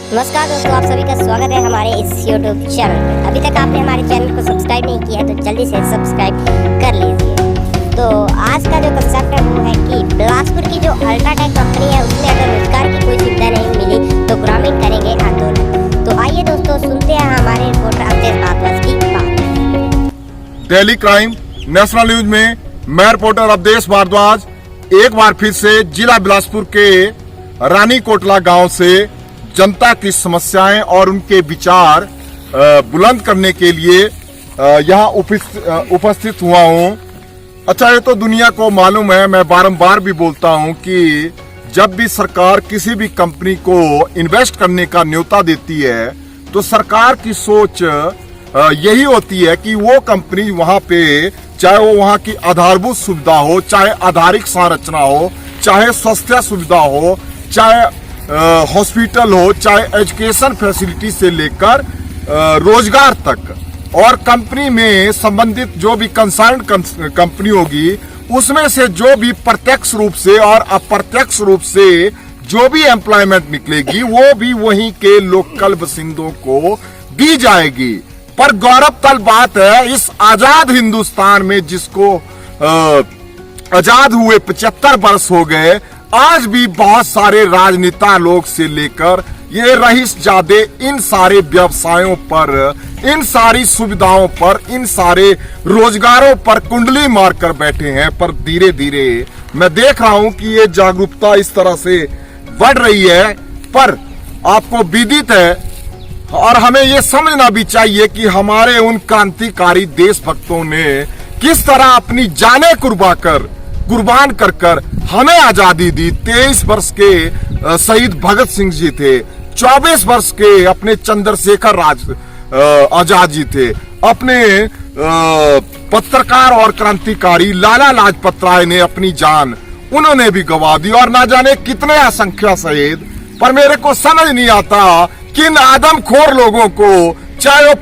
नमस्कार दोस्तों, आप सभी का स्वागत है हमारे इस यूट्यूब चैनल में। अभी तक आपने हमारे चैनल को सब्सक्राइब नहीं किया है तो जल्दी से सब्सक्राइब कर लीजिए। तो आज का जो कंसेप्ट है वो है कि बिलासपुर की जो अल्ट्राटेक कंपनी है उसमें अगर रोजगार की कोई सुविधा नहीं मिली तो ग्रामीण करेंगे आंदोलन। तो आइए दोस्तों सुनते हैं हमारे रिपोर्टर अवधेश भारद्वाज की बात। डेली क्राइम नेशनल न्यूज में मैं रिपोर्टर अवधेश भारद्वाज एक बार फिर से जिला बिलासपुर के रानी कोटला गांव से जनता की समस्याएं और उनके विचार बुलंद करने के लिए यहाँ उपस्थित हुआ हूँ। अच्छा, ये तो दुनिया को मालूम है, मैं बारंबार भी बोलता हूँ कि जब भी सरकार किसी भी कंपनी को इन्वेस्ट करने का न्योता देती है तो सरकार की सोच यही होती है कि वो कंपनी वहाँ पे, चाहे वो वहाँ की आधारभूत सुविधा हो, चाहे आधारिक संरचना हो, चाहे स्वास्थ्य सुविधा हो, चाहे हॉस्पिटल हो, चाहे एजुकेशन फैसिलिटी से लेकर रोजगार तक, और कंपनी में संबंधित जो भी कंसर्न कंपनी होगी उसमें से जो भी प्रत्यक्ष रूप से और अप्रत्यक्ष रूप से जो भी एम्प्लॉयमेंट निकलेगी वो भी वहीं के लोकल बासिंदों को दी जाएगी। पर गौरव तल बात है, इस आजाद हिंदुस्तान में जिसको आजाद हुए 75 वर्ष हो गए, आज भी बहुत सारे राजनेता लोग से लेकर ये रईसजादे इन सारे व्यवसायों पर, इन सारी सुविधाओं पर, इन सारे रोजगारों पर कुंडली मारकर बैठे हैं। पर धीरे धीरे मैं देख रहा हूं कि ये जागरूकता इस तरह से बढ़ रही है। पर आपको विदित है और हमें ये समझना भी चाहिए कि हमारे उन क्रांतिकारी देशभक्तों ने किस तरह अपनी जानें कुर्बान कर हमें आजादी दी। 23 वर्ष के शहीद भगत सिंह जी थे, 24 वर्ष के अपने चंद्रशेखर आजाद जी थे, अपने पत्रकार और क्रांतिकारी लाला लाजपत राय ने अपनी जान उन्होंने भी गंवा दी, और ना जाने कितने असंख्य शहीद। पर मेरे को समझ नहीं आता किन आदमखोर लोगों को, चाहे वो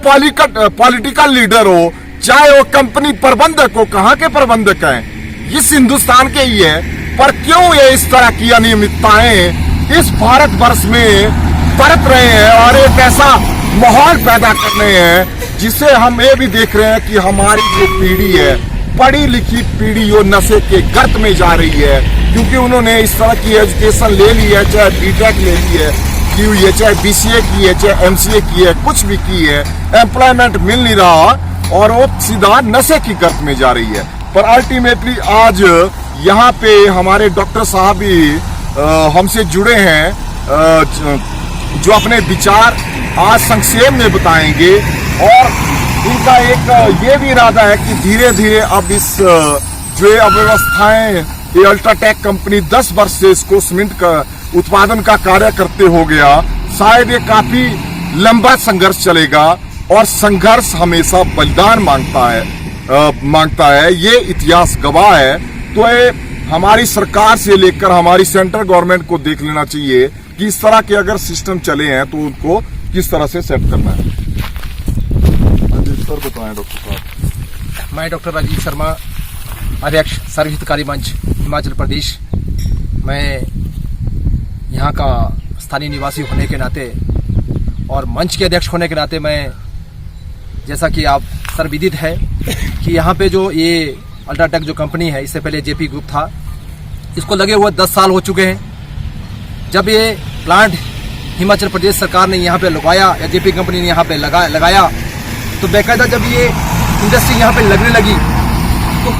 पॉलिटिकल लीडर हो, चाहे वो कंपनी प्रबंधक हो, कहाँ के प्रबंधक हैं, इस हिंदुस्तान के ही है, पर क्यों ये इस तरह की अनियमितताएं इस भारतवर्ष में बरत रहे हैं और एक ऐसा माहौल पैदा कर रहे हैं जिसे हम ये भी देख रहे हैं कि हमारी जो पीढ़ी है, पढ़ी लिखी पीढ़ी, वो नशे के गर्त में जा रही है, क्योंकि उन्होंने इस तरह की एजुकेशन ले ली है, चाहे बीटेक ले ली है, की हुई है, चाहे बीसीए की है, चाहे एमसीए की है, कुछ भी की है, एम्प्लॉयमेंट मिल नहीं रहा और वो सीधा नशे की गर्त में जा रही है। पर अल्टीमेटली आज यहाँ पे हमारे डॉक्टर साहब भी हमसे जुड़े हैं, जो अपने विचार आज संक्षेप में बताएंगे, और इनका एक ये भी इरादा है कि धीरे धीरे अब इस जो अव्यवस्थाएं, ये अल्ट्राटेक कंपनी 10 वर्ष से इसको सीमेंट का उत्पादन का कार्य करते हो गया, शायद ये काफी लंबा संघर्ष चलेगा, और संघर्ष हमेशा बलिदान मांगता है, ये इतिहास गवाह है। तो ये हमारी सरकार से लेकर हमारी सेंट्रल गवर्नमेंट को देख लेना चाहिए कि इस तरह के अगर सिस्टम चले हैं तो उनको किस तरह से सेट करना है। सर बताएं डॉक्टर साहब। मैं डॉक्टर राजीव शर्मा, अध्यक्ष सर्व हितकारी मंच हिमाचल प्रदेश। मैं यहाँ का स्थानीय निवासी होने के नाते और मंच के अध्यक्ष होने के नाते, मैं जैसा कि आप सर विदित है कि यहाँ पे जो ये अल्ट्राटेक जो कंपनी है, इससे पहले जेपी ग्रुप था, इसको लगे हुए 10 साल हो चुके हैं। जब ये प्लांट हिमाचल प्रदेश सरकार ने यहाँ पे लगवाया या जेपी कंपनी ने यहाँ पे लगाया तो बेकायदा जब ये इंडस्ट्री यहाँ पे लगने लगी तो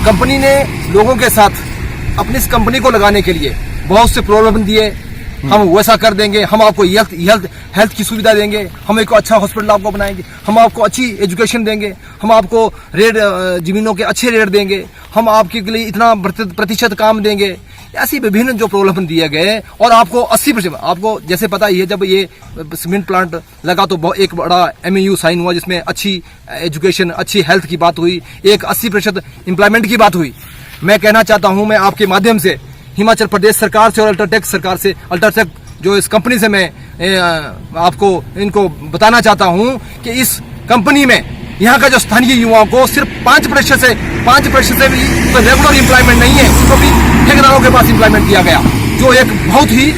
कंपनी ने लोगों के साथ अपनी इस कंपनी को लगाने के लिए बहुत से प्रलोभन दिए। हम वैसा कर देंगे, हम आपको हेल्थ की सुविधा देंगे, हम एक अच्छा हॉस्पिटल आपको बनाएंगे, हम आपको अच्छी एजुकेशन देंगे, हम आपको रेट जमीनों के अच्छे रेट देंगे, हम आपके लिए इतना प्रतिशत काम देंगे। ऐसी विभिन्न जो प्रलोभन दिए गए, और आपको 80%, आपको जैसे पता ही है, जब ये सीमेंट प्लांट लगा तो एक बड़ा MOU साइन हुआ जिसमें अच्छी एजुकेशन, अच्छी हेल्थ की बात हुई, एक 80% एम्प्लॉयमेंट की बात हुई। मैं कहना चाहता हूं, मैं आपके माध्यम से हिमाचल प्रदेश सरकार से और अल्ट्राटेक सरकार से, अल्ट्राटेक जो इस कंपनी से मैं आपको इनको बताना चाहता हूं कि इस कंपनी में यहाँ का जो स्थानीय युवाओं को सिर्फ 5% से भी तो रेगुलर एम्प्लॉयमेंट नहीं है, उसको भी ठेकेदारों के पास एम्प्लॉयमेंट दिया गया, जो एक बहुत ही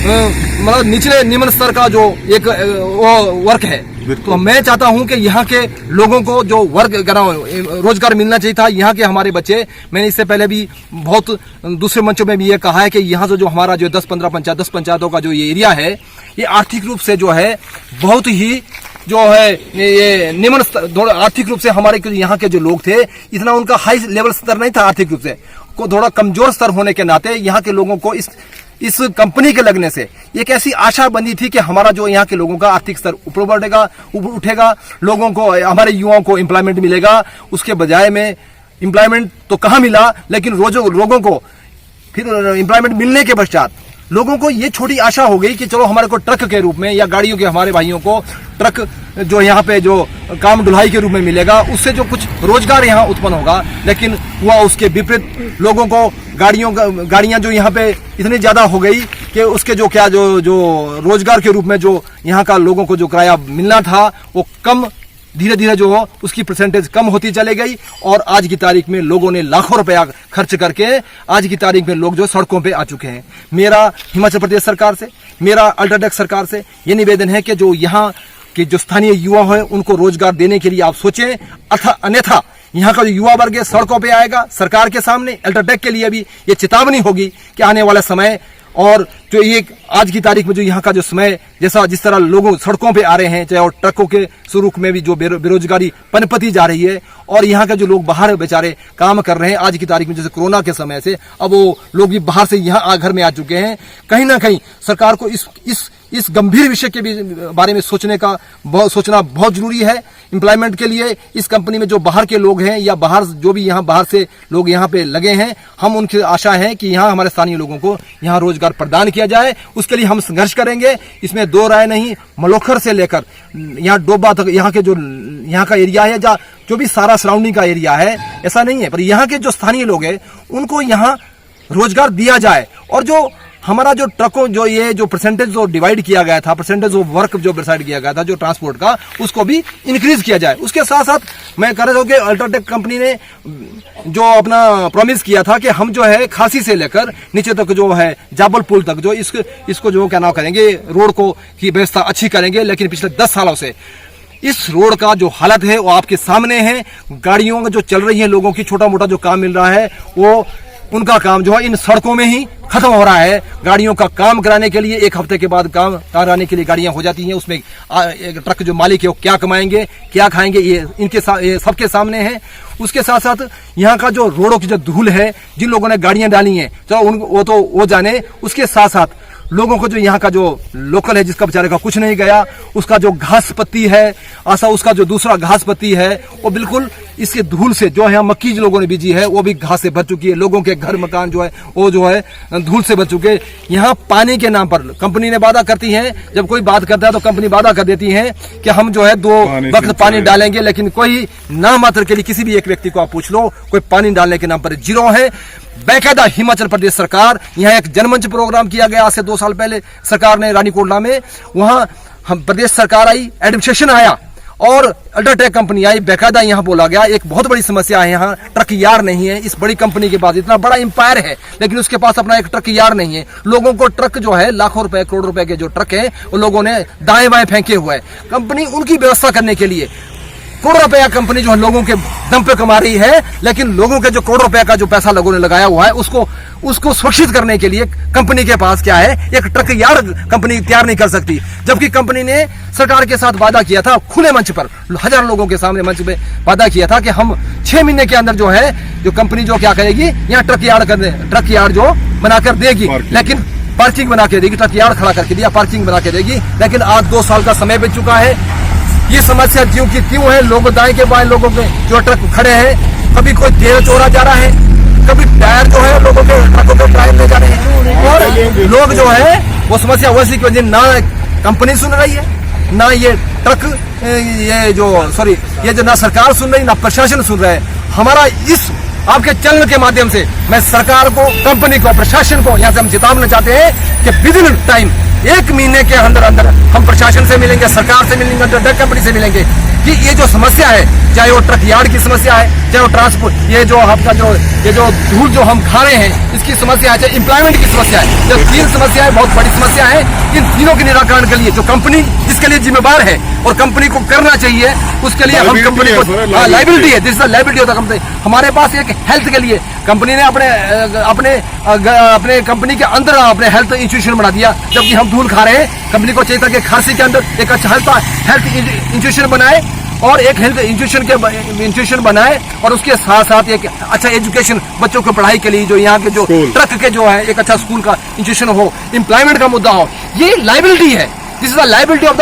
मतलब निचले निम्न स्तर का जो एक वो वर्क है। तो मैं चाहता हूं कि यहाँ के लोगों को जो वर्क रोजगार मिलना चाहिए था। यहाँ के हमारे बच्चे, मैंने इससे पहले भी बहुत दूसरे मंचों में भी ये कहा है कि यहाँ से जो हमारा जो 10 पंचायतों का जो ये एरिया है, ये आर्थिक रूप से जो है बहुत ही जो है ये निम्न स्तर, आर्थिक रूप से हमारे यहाँ के जो लोग थे इतना उनका हाई लेवल स्तर नहीं था। आर्थिक रूप से को थोड़ा कमजोर स्तर होने के नाते यहाँ के लोगों को इस कंपनी के लगने से एक ऐसी आशा बनी थी कि हमारा जो यहाँ के लोगों का आर्थिक स्तर ऊपर बढ़ेगा, उठेगा, लोगों को, हमारे युवाओं को एम्प्लॉयमेंट मिलेगा। उसके बजाय में एम्प्लॉयमेंट तो कहाँ मिला, लेकिन लोगों को फिर एम्प्लॉयमेंट मिलने के पश्चात लोगों को ये छोटी आशा हो गई कि चलो हमारे को ट्रक के रूप में या गाड़ियों के, हमारे भाइयों को ट्रक जो यहाँ पे जो काम ढुलाई के रूप में मिलेगा, उससे जो कुछ रोजगार यहाँ उत्पन्न होगा। लेकिन हुआ उसके विपरीत। लोगों को गाड़ियां जो यहाँ पे इतनी ज्यादा हो गई कि उसके जो क्या जो रोजगार के रूप में जो यहाँ का लोगों को जो किराया मिलना था वो कम, धीरे धीरे जो हो उसकी परसेंटेज कम होती चली गई। और आज की तारीख में लोगों ने लाखों रुपया खर्च करके आज की तारीख में लोग जो सड़कों पे आ चुके हैं। मेरा हिमाचल प्रदेश सरकार से, मेरा अल्ट्राटेक सरकार से ये निवेदन है कि जो यहाँ के जो स्थानीय युवा हैं उनको रोजगार देने के लिए आप सोचें, अन्यथा यहाँ का जो युवा वर्ग है सड़कों पे आएगा। सरकार के सामने अल्ट्राटेक के लिए भी ये चेतावनी होगी कि आने वाला समय और जो ये आज की तारीख में जो यहाँ का जो समय जिस तरह लोगों सड़कों पे आ रहे हैं, चाहे और ट्रकों के स्वरूप में भी जो बेरोजगारी पनपती जा रही है, और यहाँ के जो लोग बाहर बेचारे काम कर रहे हैं आज की तारीख में, जैसे कोरोना के समय से अब वो लोग भी बाहर से यहाँ घर में आ चुके हैं। कहीं ना कहीं सरकार को इस गंभीर विषय के भी बारे में सोचना बहुत जरूरी है। एम्प्लॉयमेंट के लिए इस कंपनी में जो बाहर के लोग हैं या बाहर जो भी यहाँ बाहर से लोग यहाँ पे लगे हैं, हम उनकी आशा है कि यहाँ हमारे स्थानीय लोगों को यहाँ रोजगार प्रदान किया जाए। उसके लिए हम संघर्ष करेंगे, इसमें दो राय नहीं। मलोखर से लेकर यहाँ डोबा तक यहाँ के जो यहाँ का एरिया है, जो भी सारा सराउंडिंग का एरिया है, ऐसा नहीं है, पर यहाँ के जो स्थानीय लोग हैं उनको यहाँ रोजगार दिया जाए। और जो हमारा जो ट्रकों जो ये जो परसेंटेज जो डिवाइड किया गया था, परसेंटेज ऑफ वर्क जो डिसाइड किया गया था जो ट्रांसपोर्ट का, उसको भी इंक्रीज किया जाए। उसके साथ साथ मैं कह रहा हूँ कि अल्ट्राटेक कंपनी ने जो अपना प्रॉमिस किया था कि हम जो है खासी से लेकर नीचे तक जो है जाबल पुल तक जो इसको जो क्या नाम करेंगे, रोड को की व्यवस्था अच्छी करेंगे। लेकिन पिछले 10 सालों से इस रोड का जो हालत है वो आपके सामने है। गाड़ियों जो चल रही है, लोगों की छोटा मोटा जो काम मिल रहा है वो उनका काम जो है इन सड़कों में ही खत्म हो रहा है। गाड़ियों का काम कराने के लिए 1 हफ्ते के बाद काम कराने के लिए गाड़ियां हो जाती हैं। उसमें ट्रक जो मालिक है वो क्या कमाएंगे, क्या खाएंगे, ये सबके सामने है। उसके साथ साथ यहाँ का जो रोडों की जो धूल है, जिन लोगों ने गाड़ियां डाली हैं, तो वो जाने। उसके साथ साथ लोगों को जो यहाँ का जो लोकल है, जिसका बेचारे का कुछ नहीं गया, उसका जो घास पत्ती है, उसका जो दूसरा घास पत्ती है, वो बिल्कुल इसके धूल से जो है मक्की जो लोगों ने बीजी है वो भी घास से भर चुकी है। लोगों के घर मकान जो है वो जो है धूल से भर चुके। यहाँ पानी के नाम पर कंपनी ने वादा करती है, जब कोई बात करता है तो कंपनी वादा कर देती है कि हम जो है 2 वक्त पानी डालेंगे, लेकिन कोई नाम मात्र के लिए किसी भी एक व्यक्ति को आप पूछ लो, कोई पानी डालने के नाम पर जीरो है। बेकायदा हिमाचल प्रदेश सरकार, यहाँ एक जनमंच प्रोग्राम किया गया आज से 2 साल पहले सरकार ने रानीकोटला में, वहां हम प्रदेश सरकार आई, एडमिनिस्ट्रेशन आया और अल्ट्राटेक कंपनी आई। बेकायदा यहाँ बोला गया एक बहुत बड़ी समस्या है, यहाँ ट्रक यार्ड नहीं है। इस बड़ी कंपनी के पास इतना बड़ा एम्पायर है, लेकिन उसके पास अपना एक ट्रक यार्ड नहीं है। लोगों को ट्रक जो है लाखों रुपए करोड़ रुपए के जो ट्रक है वो लोगों ने दाएं बाएं फेंके हुए है। कंपनी उनकी व्यवस्था करने के लिए करोड़ रुपया कंपनी जो है लोगों के दम पे कमा रही है, लेकिन लोगों के जो करोड़ रुपया का जो पैसा लोगों ने लगाया हुआ है उसको सुरक्षित करने के लिए कंपनी के पास क्या है, एक ट्रक यार्ड कंपनी तैयार नहीं कर सकती। जबकि कंपनी ने सरकार के साथ वादा किया था, खुले मंच पर हजारों लोगों के सामने मंच पे वादा किया था कि हम 6 महीने के अंदर जो है जो कंपनी जो क्या करेगी, यहाँ ट्रक यार्ड जो बनाकर देगी, लेकिन पार्किंग बना के देगी, ट्रक यार्ड खड़ा करके दिया, पार्किंग बना के देगी। लेकिन आज 2 साल का समय बीत चुका है। ये समस्या ज्यों की त्यों है। लोग दाएं के बाएं लोगों के जो ट्रक खड़े हैं, कभी कोई तेल चोरा जा रहा है, कभी टायर जो है लोगों के ट्रकों के टायर ले जा रहे हैं, और लोग जो है वो समस्या वैसी की वजह ना कंपनी सुन रही है, ना ये ट्रक ये जो ना सरकार सुन रही, ना प्रशासन सुन रहा है। हमारा इस आपके चैनल के माध्यम से मैं सरकार को, कंपनी को, प्रशासन को यहाँ से हम चेतावना चाहते हैं कि विद इन टाइम 1 महीने के अंदर अंदर हम प्रशासन से मिलेंगे, सरकार से मिलेंगे, ड्रग कंपनी से मिलेंगे कि ये जो समस्या है, चाहे वो ट्रक यार्ड की समस्या है, चाहे वो ट्रांसपोर्ट, ये जो आपका ये जो धूल जो हम खा रहे हैं इसकी समस्या है, चाहे एम्प्लॉयमेंट की समस्या है, जो 3 समस्या है बहुत बड़ी समस्या है। इन तीनों के निराकरण के लिए जो कंपनी जिसके लिए जिम्मेदार है और कंपनी को करना चाहिए, उसके लिए हम कंपनी को लाइबिलिटी है, दिस इज लाइबिलिटी होता कंपनी। हमारे पास एक हेल्थ के लिए कंपनी ने अपने कंपनी के अंदर अपने हेल्थ इंस्टीट्यूशन बना दिया, जबकि हम धूल खा रहे हैं। कंपनी को चाहिए था कि खांसी के अंदर एक अच्छा हेल्थ इंस्टीट्यूशन बनाए और एक हेल्थ इंस्टीट्यूशन बनाए और उसके साथ साथ एक अच्छा एजुकेशन बच्चों की पढ़ाई के लिए जो यहाँ के जो ट्रक के जो है एक अच्छा स्कूल का इंस्टीट्यूशन हो, एम्प्लॉयमेंट का मुद्दा हो। ये लाइबिलिटी है, this is the liability of the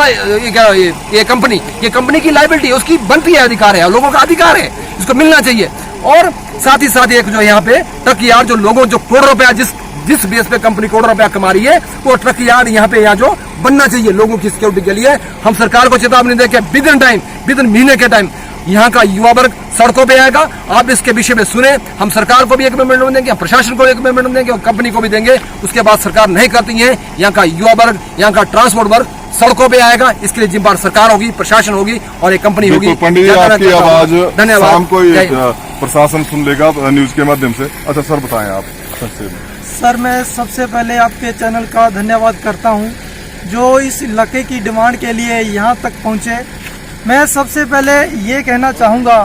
ये कंपनी, ये कंपनी की लाइबिलिटी है, उसकी बनती है, अधिकार है, लोगों का अधिकार है, इसको मिलना चाहिए। और साथ ही साथ एक जो यहाँ पे ट्रक यार्ड जो लोगों जो करोड़ रुपया जिस बेस पे कंपनी करोड़ रुपया कमा रही है, वो ट्रक यार्ड यहाँ पे जो बनना चाहिए लोगों की सिक्योरिटी के लिए। हम सरकार को चेतावनी दें कि विदिन महीने के टाइम यहाँ का युवा वर्ग सड़कों पे आएगा। आप इसके विषय में सुने, हम सरकार को भी एक मेमोरेंडम देंगे, हम प्रशासन को एक मेमोरेंडम देंगे और कंपनी को भी देंगे। उसके बाद सरकार नहीं करती है, यहाँ का युवा वर्ग, यहाँ का ट्रांसपोर्ट वर्ग सड़कों पे आएगा। इसके लिए जिम्मेदार सरकार होगी, प्रशासन होगी और एक कंपनी होगी। पंडित जी, आपकी आवाज धन्यवाद। शाम को प्रशासन सुन लेगा न्यूज के माध्यम से। अच्छा सर, बताएं आप। सर, मैं सबसे पहले आपके चैनल का धन्यवाद करता हूं जो इस इलाके की डिमांड के लिए यहां तक पहुंचे। मैं सबसे पहले ये कहना चाहूँगा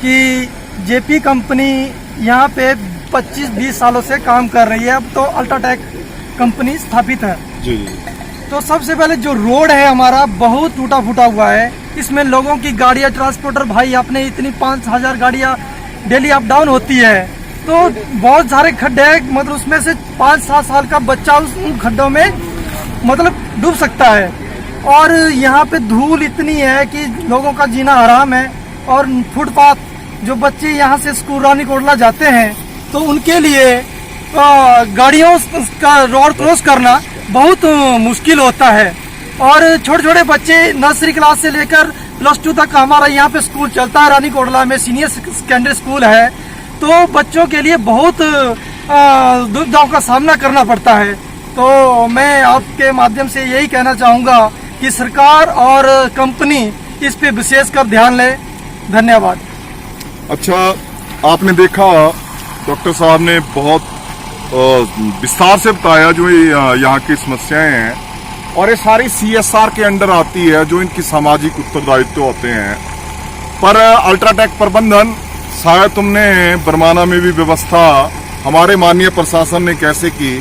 कि जेपी कंपनी यहाँ पे 25-20 सालों से काम कर रही है। अब तो अल्ट्राटेक कंपनी स्थापित है जी। तो सबसे पहले जो रोड है हमारा बहुत टूटा फूटा हुआ है। इसमें लोगों की गाड़ियाँ, ट्रांसपोर्टर भाई अपने इतनी 5,000 गाड़ियाँ डेली अप डाउन होती है, तो बहुत सारे खड्डे हैं, मतलब उसमें से 5-7 साल का बच्चा उन खड्डों में मतलब डूब सकता है। और यहाँ पे धूल इतनी है कि लोगों का जीना हराम है। और फुटपाथ जो बच्चे यहाँ से स्कूल रानी कोटला जाते हैं तो उनके लिए गाड़ियों का रोड क्रॉस करना बहुत मुश्किल होता है। और छोटे छोटे बच्चे नर्सरी क्लास से लेकर +2 तक हमारा यहाँ पे स्कूल चलता है। रानी कोटला में सीनियर सेकेंडरी स्कूल है, तो बच्चों के लिए बहुत दुविधाओं का सामना करना पड़ता है। तो मैं आपके माध्यम से यही कहना चाहूँगा कि सरकार और कंपनी इस पे विशेष कर ध्यान ले। धन्यवाद। अच्छा, आपने देखा डॉक्टर साहब ने बहुत विस्तार से बताया जो यहाँ की समस्याएं हैं, और ये सारी CSR के अंडर आती है जो इनकी सामाजिक उत्तरदायित्व होते हैं। पर अल्ट्राटेक प्रबंधन, शायद तुमने बरमाना में भी व्यवस्था हमारे माननीय प्रशासन ने कैसे की,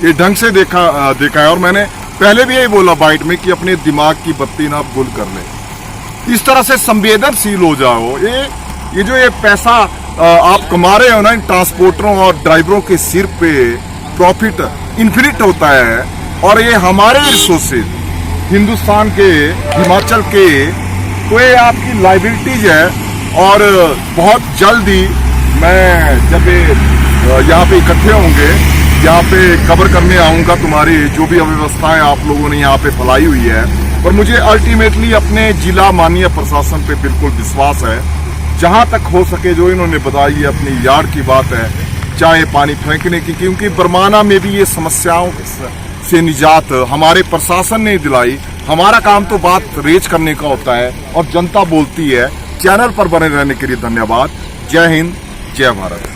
ये ढंग से देखा है। और मैंने पहले भी यही बोला बाइट में कि अपने दिमाग की बत्ती ना गुल कर ले, इस तरह से संवेदनशील हो जाओ। ये जो ये पैसा आप कमा रहे हो ना, इन ट्रांसपोर्टरों और ड्राइवरों के सिर पे प्रॉफिट इन्फिनिट होता है, और ये हमारे रिसोर्सेज हिंदुस्तान के, हिमाचल के, तो ये आपकी लाइबिलिटीज है। और बहुत जल्दी मैं जब यहाँ पे इकट्ठे होंगे, यहाँ पे कवर करने आऊंगा तुम्हारी जो भी अव्यवस्थाएं आप लोगों ने यहाँ पे फैलाई हुई है। और मुझे अल्टीमेटली अपने जिला माननीय प्रशासन पे बिल्कुल विश्वास है, जहां तक हो सके जो इन्होंने बताई है अपनी यार्ड की बात है, चाहे पानी फेंकने की, क्योंकि बरमाना में भी ये समस्याओं से निजात हमारे प्रशासन ने दिलाई। हमारा काम तो बात रेज करने का होता है और जनता बोलती है। चैनल पर बने रहने के लिए धन्यवाद। जय हिंद, जय भारत।